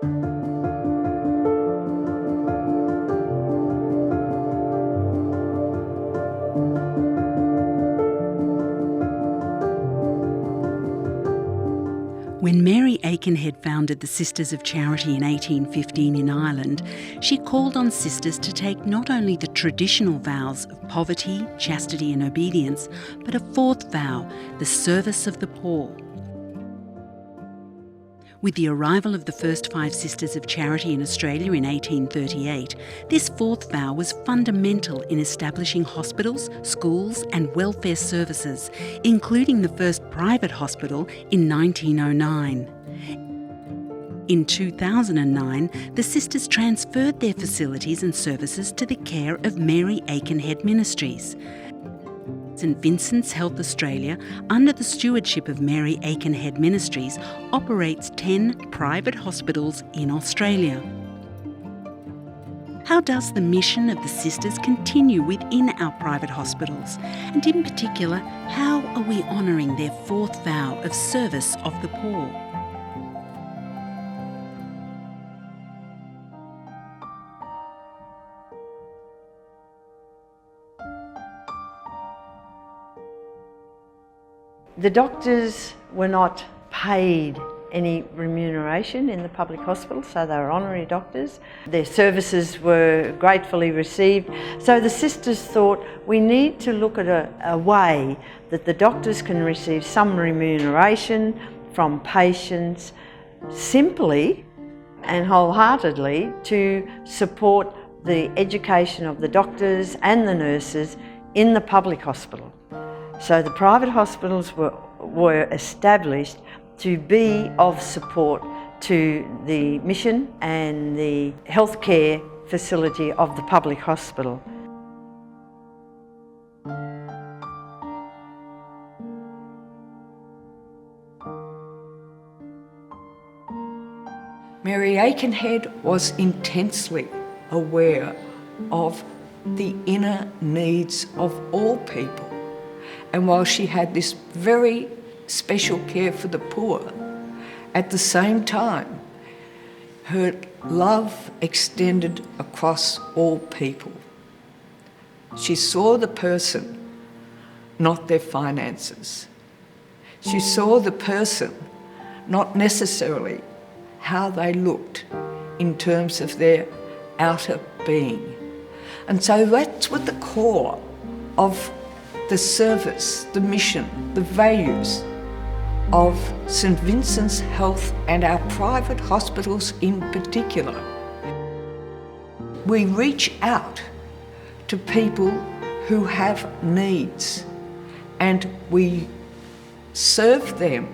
When Mary Aikenhead founded the Sisters of Charity in 1815 in Ireland, she called on sisters to take not only the traditional vows of poverty, chastity and obedience, but a fourth vow, the service of the poor. With the arrival of the first 5 Sisters of Charity in Australia in 1838, this fourth vow was fundamental in establishing hospitals, schools and welfare services, including the first private hospital in 1909. In 2009, the sisters transferred their facilities and services to the care of Mary Aikenhead Ministries. St Vincent's Health Australia, under the stewardship of Mary Aikenhead Ministries, operates 10 private hospitals in Australia. How does the mission of the sisters continue within our private hospitals? And in particular, how are we honouring their fourth vow of service of the poor? The doctors were not paid any remuneration in the public hospital, so they were honorary doctors. Their services were gratefully received. So the sisters thought, we need to look at a way that the doctors can receive some remuneration from patients simply and wholeheartedly to support the education of the doctors and the nurses in the public hospital. So the private hospitals were established to be of support to the mission and the healthcare facility of the public hospital. Mary Aikenhead was intensely aware of the inner needs of all people. And while she had this very special care for the poor, at the same time, her love extended across all people. She saw the person, not their finances. She saw the person, not necessarily how they looked in terms of their outer being. And so that's what the core of the service, the mission, the values of St Vincent's Health and our private hospitals in particular. We reach out to people who have needs and we serve them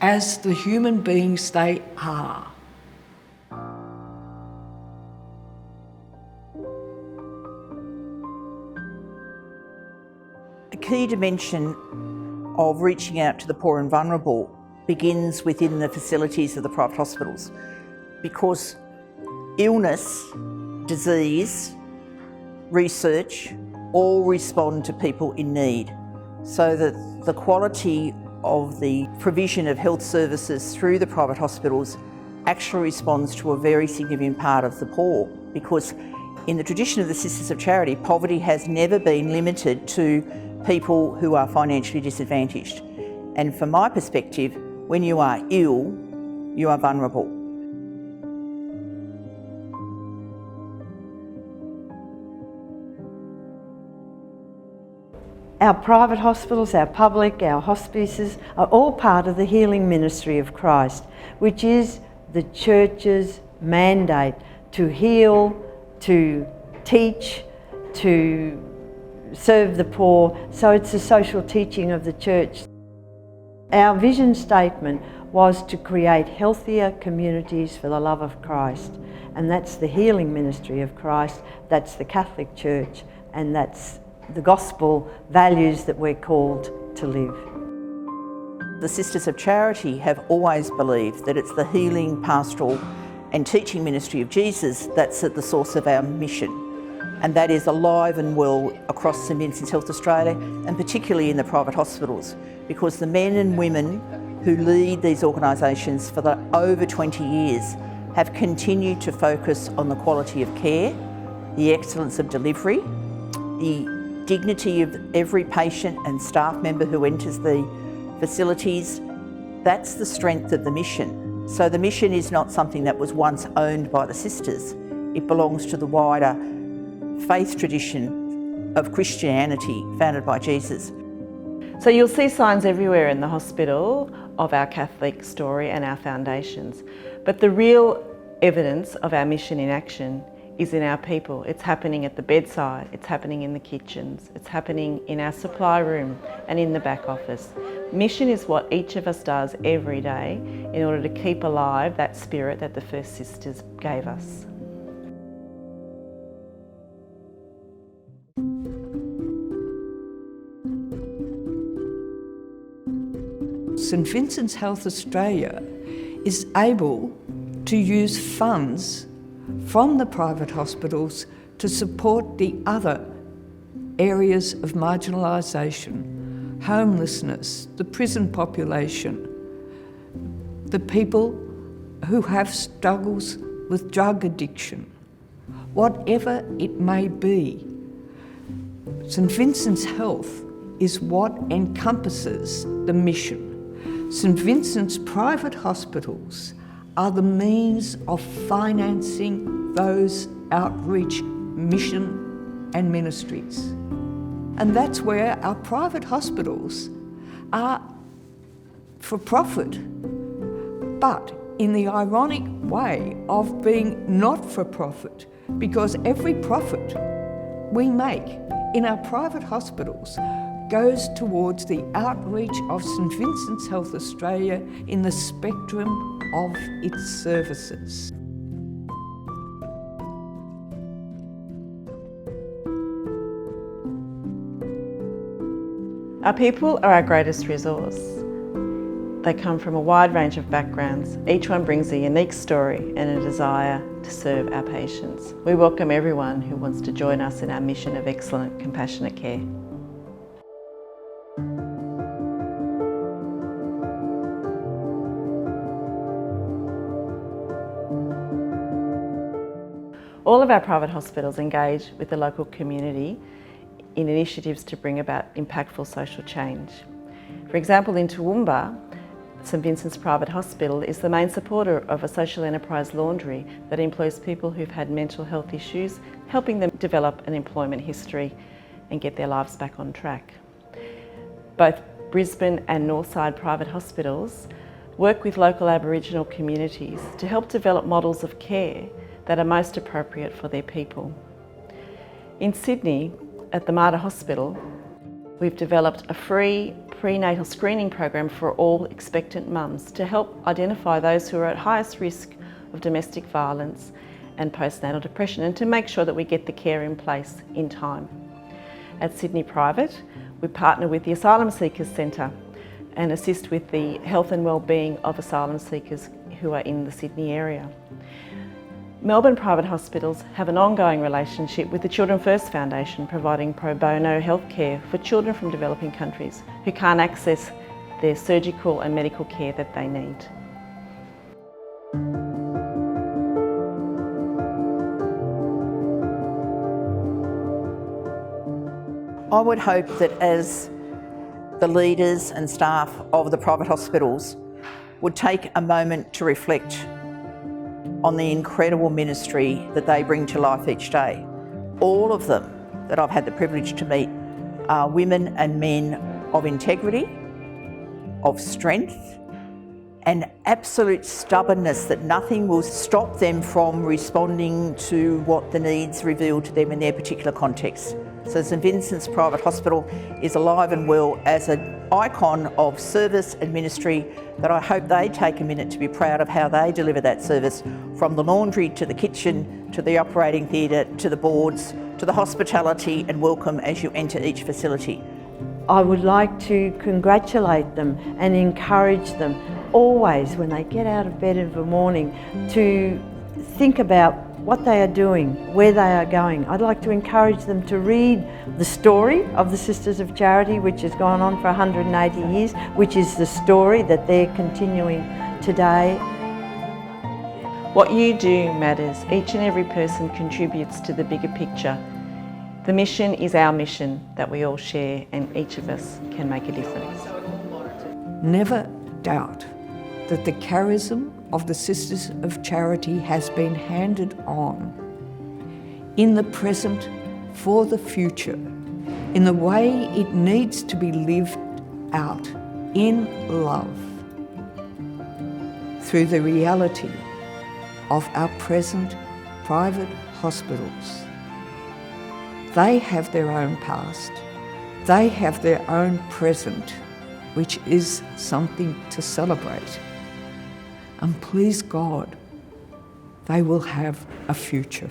as the human beings they are. A key dimension of reaching out to the poor and vulnerable begins within the facilities of the private hospitals, because illness, disease, research all respond to people in need, so that the quality of the provision of health services through the private hospitals actually responds to a very significant part of the poor, because in the tradition of the Sisters of Charity, poverty has never been limited to people who are financially disadvantaged. And from my perspective, when you are ill, you are vulnerable. Our private hospitals, our public, our hospices are all part of the healing ministry of Christ, which is the Church's mandate to heal, to teach, to serve the poor. So it's a social teaching of the Church. Our vision statement was to create healthier communities for the love of Christ, and that's the healing ministry of Christ, that's the Catholic Church, and that's the gospel values that we're called to live. The Sisters of Charity have always believed that it's the healing, pastoral and teaching ministry of Jesus that's at the source of our mission. And that is alive and well across St Vincent's Health Australia, and particularly in the private hospitals, because the men and women who lead these organisations for over 20 years have continued to focus on the quality of care, the excellence of delivery, the dignity of every patient and staff member who enters the facilities. That's the strength of the mission. So the mission is not something that was once owned by the sisters. It belongs to the wider faith tradition of Christianity founded by Jesus. So you'll see signs everywhere in the hospital of our Catholic story and our foundations. But the real evidence of our mission in action is in our people. It's happening at the bedside, it's happening in the kitchens, it's happening in our supply room and in the back office. Mission is what each of us does every day in order to keep alive that spirit that the first sisters gave us. St Vincent's Health Australia is able to use funds from the private hospitals to support the other areas of marginalisation, homelessness, the prison population, the people who have struggles with drug addiction, whatever it may be. St Vincent's Health is what encompasses the mission. St Vincent's private hospitals are the means of financing those outreach mission and ministries. And that's where our private hospitals are for profit, but in the ironic way of being not for profit, because every profit we make in our private hospitals goes towards the outreach of St Vincent's Health Australia in the spectrum of its services. Our people are our greatest resource. They come from a wide range of backgrounds. Each one brings a unique story and a desire to serve our patients. We welcome everyone who wants to join us in our mission of excellent, compassionate care. All of our private hospitals engage with the local community in initiatives to bring about impactful social change. For example, in Toowoomba, St Vincent's Private Hospital is the main supporter of a social enterprise laundry that employs people who've had mental health issues, helping them develop an employment history and get their lives back on track. Both Brisbane and Northside private hospitals work with local Aboriginal communities to help develop models of care that are most appropriate for their people. In Sydney, at the Mater Hospital, we've developed a free prenatal screening program for all expectant mums to help identify those who are at highest risk of domestic violence and postnatal depression, and to make sure that we get the care in place in time. At Sydney Private, we partner with the Asylum Seekers Centre and assist with the health and wellbeing of asylum seekers who are in the Sydney area. Melbourne private hospitals have an ongoing relationship with the Children First Foundation, providing pro bono healthcare for children from developing countries who can't access their surgical and medical care that they need. I would hope that as the leaders and staff of the private hospitals would take a moment to reflect on the incredible ministry that they bring to life each day. All of them that I've had the privilege to meet are women and men of integrity, of strength, and absolute stubbornness that nothing will stop them from responding to what the needs revealed to them in their particular context. So St Vincent's Private Hospital is alive and well as an icon of service and ministry that I hope they take a minute to be proud of how they deliver that service, from the laundry to the kitchen, to the operating theatre, to the boards, to the hospitality and welcome as you enter each facility. I would like to congratulate them and encourage them always when they get out of bed in the morning to think about what they are doing, where they are going. I'd like to encourage them to read the story of the Sisters of Charity, which has gone on for 180 years, which is the story that they're continuing today. What you do matters. Each and every person contributes to the bigger picture. The mission is our mission that we all share, and each of us can make a difference. Never doubt that the charism of the Sisters of Charity has been handed on in the present for the future, in the way it needs to be lived out in love, through the reality of our present private hospitals. They have their own past, they have their own present, which is something to celebrate. And please God, they will have a future.